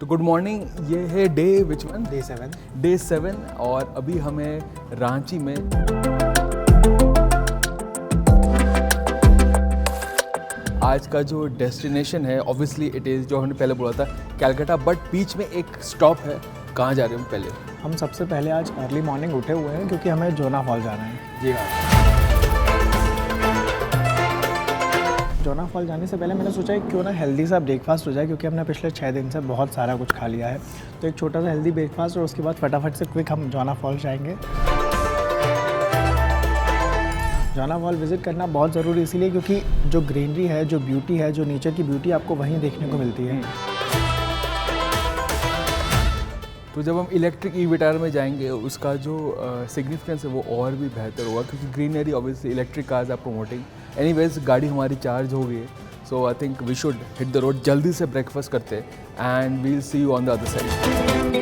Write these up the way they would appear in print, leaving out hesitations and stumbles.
तो good morning, ये है डे विच वन? डे 7 और अभी हमें रांची में आज का जो डेस्टिनेशन है ऑब्वियसली इट इज़ जो हमने पहले बोला था कैलकाटा, बट बीच में एक स्टॉप है। कहाँ जा रहे हैं हम पहले? हम सबसे पहले आज अर्ली मॉर्निंग उठे हुए हैं क्योंकि हमें जोना फॉल जाना है। जी हाँ। जोना फॉल जाने से पहले मैंने सोचा है क्यों ना हेल्दी सा ब्रेकफास्ट हो जाए, क्योंकि हमने पिछले 6 दिन से बहुत सारा कुछ खा लिया है। तो एक छोटा सा हेल्दी ब्रेकफास्ट और उसके बाद फटाफट से क्विक हम जोना फॉल जाएंगे। जोना फॉल विज़िट करना बहुत ज़रूरी इसीलिए क्योंकि जो ग्रीनरी है, जो ब्यूटी है, जो नेचर की ब्यूटी आपको वहीं देखने को मिलती है। तो जब हम इलेक्ट्रिक ई विटारा में जाएंगे उसका जो सिग्निफिकेंस है वो और भी बेहतर होगा, क्योंकि greenery obviously electric cars are promoting. Anyways गाड़ी हमारी चार्ज हो गई है, so I think we should hit the road. जल्दी से ब्रेकफास्ट करते हैं and we will see you on the other side.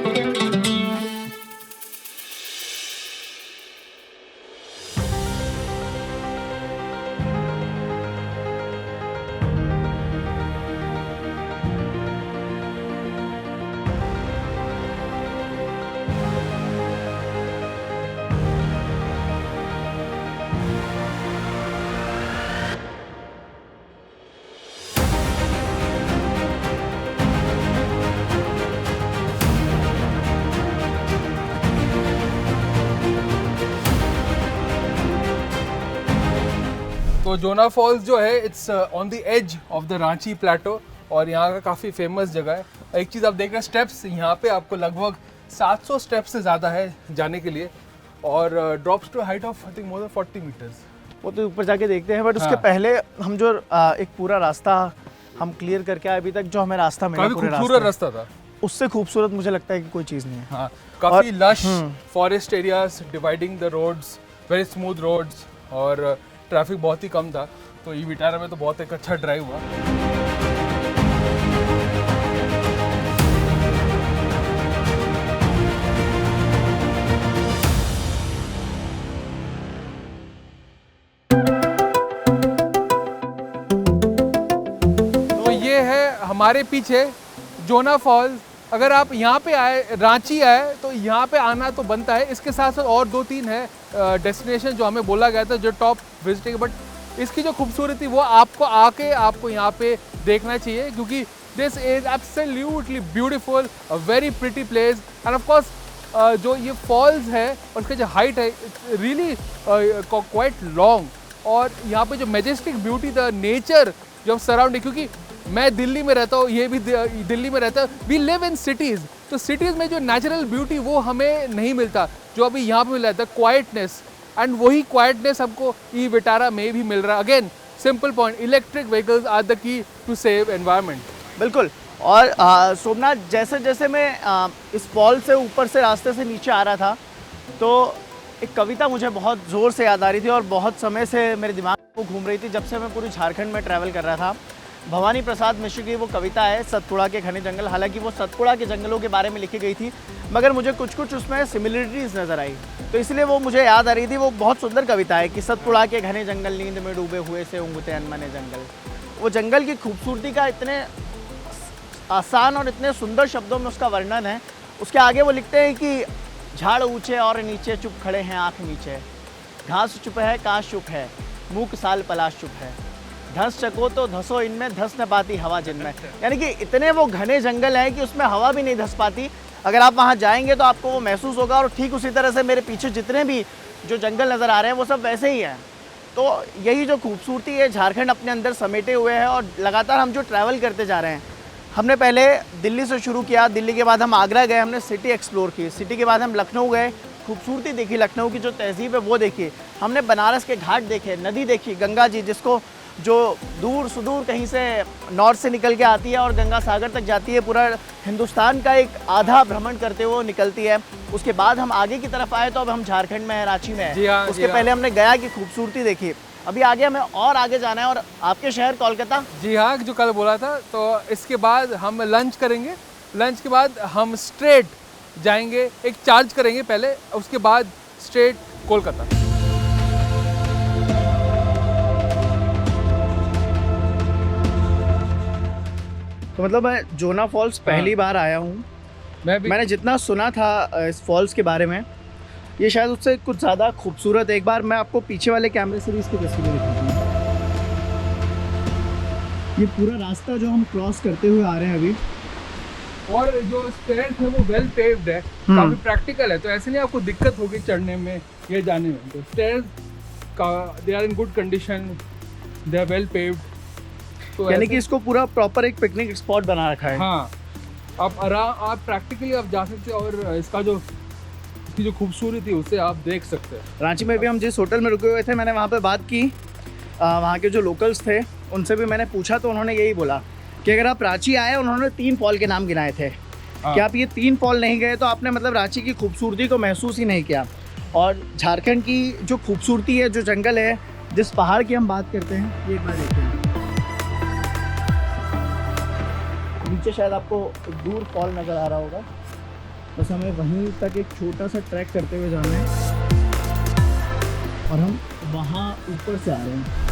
तो जोना फॉल्स जो है it's on the edge of the Ranchi plateau और यहाँ का काफ़ी फेमस जगह है। एक चीज़ आप देख रहे हैं, स्टेप्स यहाँ पे आपको लगभग 700 स्टेप्स से ज़्यादा है जाने के लिए और drops to height of I think more than 40 metres. वो तो ऊपर जाके देखते हैं, बट उसके हाँ। पहले हम जो एक पूरा रास्ता हम क्लियर करके आए, अभी तक जो हमें रास्ता मिला काफ़ी पूरे खूबसूरत रास्ते रास्ता था। उससे खूबसूरत मुझे लगता है कि कोई चीज़ नहीं है। हाँ, काफ़ी lush forest areas dividing the roads, very smooth roads और ट्रैफिक बहुत ही कम था। तो ई विटारा में तो बहुत एक अच्छा ड्राइव हुआ। तो ये है हमारे पीछे जोना फॉल्स। अगर आप यहाँ पे आए, रांची आए, तो यहाँ पे आना तो बनता है। इसके साथ साथ और 2-3 है डेस्टिनेशन जो हमें बोला गया था जो टॉप विजिटिंग, बट इसकी जो खूबसूरती वो आपको आके आपको यहाँ पे देखना चाहिए, क्योंकि this is absolutely beautiful, a very pretty place end of course जो ये फॉल्स है और उसका जो हाइट है रियली क्वाइट लॉन्ग। और यहाँ पे जो मैजेस्टिक ब्यूटी, द नेचर जो सराउंडिंग, क्योंकि मैं दिल्ली में रहता हूँ, ये भी दिल्ली में रहता है, वी लिव इन सिटीज़, तो सिटीज़ में जो नेचुरल ब्यूटी वो हमें नहीं मिलता जो अभी यहाँ पे मिल रहा है, क्वाइटनेस। एंड वही क्वाइटनेस हमको ई विटारा में भी मिल रहा है। Again simple point, electric vehicles are the key to save environment. बिल्कुल। और सोमनाथ, जैसे जैसे मैं इस फॉल से ऊपर से रास्ते से नीचे आ रहा था तो एक कविता मुझे बहुत ज़ोर से याद आ रही थी और बहुत समय से मेरे दिमाग में घूम रही थी जब से मैं पूरी झारखंड में ट्रैवल कर रहा था। भवानी प्रसाद मिश्र की वो कविता है सतपुड़ा के घने जंगल। हालांकि वो सतपुड़ा के जंगलों के बारे में लिखी गई थी, मगर मुझे कुछ कुछ उसमें सिमिलरिटीज़ नज़र आई, तो इसलिए वो मुझे याद आ रही थी। वो बहुत सुंदर कविता है कि सतपुड़ा के घने जंगल, नींद में डूबे हुए से ऊँघते अनमने जंगल। वो जंगल की खूबसूरती का इतने आसान और इतने सुंदर शब्दों में उसका वर्णन है। उसके आगे वो लिखते हैं कि झाड़ ऊँचे और नीचे चुप खड़े हैं आँख नीचे, घास चुप है काश चुप है, मूक साल पलाश चुप है, धंस चको तो धसो इनमें, धंस न पाती हवा जिनमें। यानी कि इतने वो घने जंगल हैं कि उसमें हवा भी नहीं धंस पाती। अगर आप वहाँ जाएंगे तो आपको वो महसूस होगा। और ठीक उसी तरह से मेरे पीछे जितने भी जो जंगल नज़र आ रहे हैं वो सब वैसे ही हैं। तो यही जो खूबसूरती है, झारखंड अपने अंदर समेटे हुए है। और लगातार हम जो ट्रैवल करते जा रहे हैं, हमने पहले दिल्ली से शुरू किया, दिल्ली के बाद हम आगरा गए, हमने सिटी एक्सप्लोर की, सिटी के बाद हम लखनऊ गए, खूबसूरती देखी, लखनऊ की जो तहजीब है वो देखी, हमने बनारस के घाट देखे, नदी देखी, गंगा जी जिसको जो दूर सुदूर कहीं से नॉर्थ से निकल के आती है और गंगा सागर तक जाती है, पूरा हिंदुस्तान का एक आधा भ्रमण करते हुए निकलती है। उसके बाद हम आगे की तरफ आए तो अब हम झारखंड में हैं, रांची में हैं। उसके पहले हमने गया की खूबसूरती देखी। अभी आगे हमें और आगे जाना है और आपके शहर कोलकाता। जी हाँ, जो कल बोला था। तो इसके बाद हम लंच करेंगे, लंच के बाद हम स्ट्रेट जाएंगे, एक चार्ज करेंगे पहले, उसके बाद स्ट्रेट कोलकाता। तो मतलब मैं जोना फॉल्स पहली बार आया हूँ। मैं भी मैंने जितना सुना था इस फॉल्स के बारे में, ये शायद उससे कुछ ज़्यादा खूबसूरत है। एक बार मैं आपको पीछे वाले कैमरे से भी इसकी तस्वीरें दिखाता हूँ। ये पूरा रास्ता जो हम क्रॉस करते हुए आ रहे हैं अभी, और जो स्टेयर्स है वो वेल पेव्ड है, काफी प्रैक्टिकल है, तो ऐसे नहीं आपको दिक्कत होगी चढ़ने में या जाने में। तो स्टेयर्स का they are in good condition, they are well paved, तो यानी ऐसे- कि इसको पूरा प्रॉपर एक पिकनिक स्पॉट बना रखा है। हाँ, आप प्रैक्टिकली आप जा सकते हैं और इसकी जो खूबसूरती है उसे आप देख सकते हैं। रांची में भी हम जिस होटल में रुके हुए थे, मैंने वहाँ पे बात की, वहाँ के जो लोकल्स थे उनसे भी मैंने पूछा, तो उन्होंने यही बोला कि अगर आप रांची आए, उन्होंने 3 फॉल के नाम गिनाए थे कि आप ये 3 फॉल नहीं गए तो आपने मतलब रांची की खूबसूरती को महसूस ही नहीं किया। और झारखंड की जो खूबसूरती है, जो जंगल है, जिस पहाड़ की हम बात करते हैं, ये एक बार देखते हैं। नीचे शायद आपको दूर फॉल नज़र आ रहा होगा, बस हमें वहीं तक एक छोटा सा ट्रैक करते हुए जाना है और हम वहाँ ऊपर से आ रहे हैं।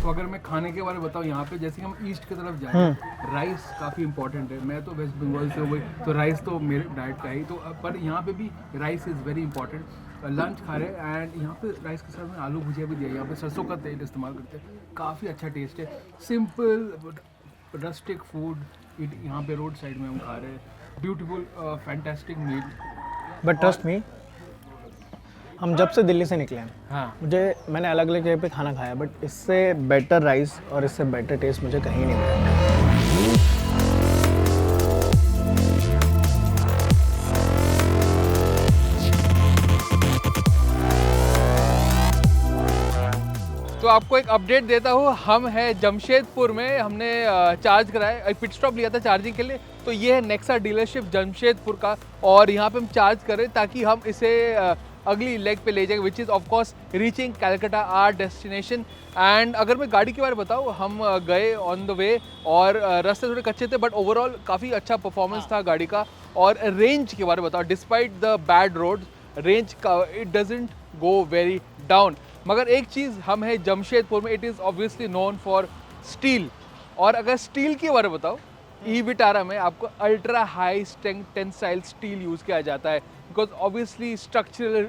तो अगर मैं खाने के बारे में बताऊँ, यहाँ पे जैसे हम ईस्ट की तरफ जाए, राइस काफ़ी इंपॉर्टेंट है। मैं तो वेस्ट बंगाल से हुई, तो राइस तो मेरे डाइट का ही, तो पर यहाँ पे भी rice is very important. Lunch खा रहे हैं एंड यहाँ पे राइस के साथ में आलू भुजिया भी दिया, यहाँ पे सरसों का तेल इस्तेमाल करते हैं, काफ़ी अच्छा टेस्ट है। सिंपल रस्टिक फूड यहाँ पे रोड साइड में हम खा रहे हैं। Beautiful fantastic meal. But trust me, हम जब से दिल्ली से निकले हैं, हाँ, मैंने अलग अलग जगह पे खाना खाया, बट इससे बेटर राइस और इससे बेटर टेस्ट मुझे कहीं नहीं मिला। तो आपको एक अपडेट देता हूँ, हम हैं जमशेदपुर में। हमने चार्ज कराया, एक पिट स्टॉप लिया था चार्जिंग के लिए, तो ये है नेक्सा डीलरशिप जमशेदपुर का, और यहाँ पे हम चार्ज करें ताकि हम इसे अगली लेग पे ले जाएंगे, which is of course reaching Calcutta our destination. And अगर मैं गाड़ी के बारे में बताऊँ, हम गए ऑन द वे और रास्ते थोड़े कच्चे थे, बट ओवरऑल काफ़ी अच्छा परफॉर्मेंस था गाड़ी का। और रेंज के बारे में बताओ, despite the bad road, range का it doesn't go very down. मगर एक चीज़, हम है जमशेदपुर में, it is obviously known for steel. और अगर स्टील के बारे में बताओ, ई विटारा में आपको ultra high strength tensile steel use किया जाता है, because obviously structural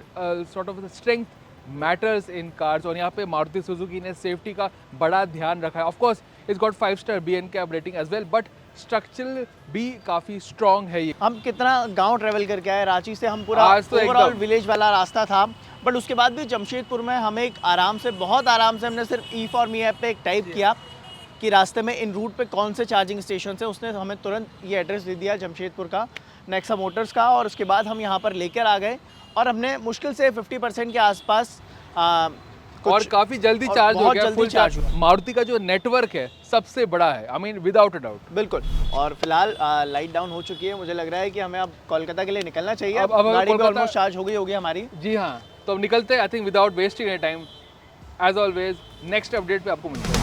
sort of strength matters in cars. और यहाँ पे मारुति सुजुकी ने सेफ्टी का बड़ा ध्यान रखा है। Of course it's got 5 star BNCAP rating as well, but structural भी काफ़ी स्ट्रॉन्ग है ये। हम कितना गांव ट्रेवल करके आए, रांची से हम पूरा आज तो ओवरऑल एकदम। विलेज वाला रास्ता था, बट उसके बाद भी जमशेदपुर में हमें एक आराम से, बहुत आराम से, हमने सिर्फ E4Me ऐप पे एक टाइप किया कि रास्ते में इन रूट पे कौन से चार्जिंग स्टेशन है, उसने हमें तुरंत ये एड्रेस दे दिया जमशेदपुर का, नेक्सा मोटर्स का। और उसके बाद हम यहाँ पर लेकर आ गए और हमने मुश्किल से 50% के आसपास और काफी जल्दी और चार्ज हो बहुत गया, जल्दी फुल चार्ज चार्ज। हुआ। मारुति का जो नेटवर्क है सबसे बड़ा है, I mean without a doubt. बिल्कुल। और फिलहाल लाइट डाउन हो चुकी है, मुझे लग रहा है कि हमें अब कोलकाता के लिए निकलना चाहिए। अब हमें गाड़ी भी कोलकाता- ऑलमोस्ट चार्ज हो गई होगी हमारी। जी हाँ, तो अब निकलते हैं, I think without wasting any time. As always next update पे आपको मिलते हैं।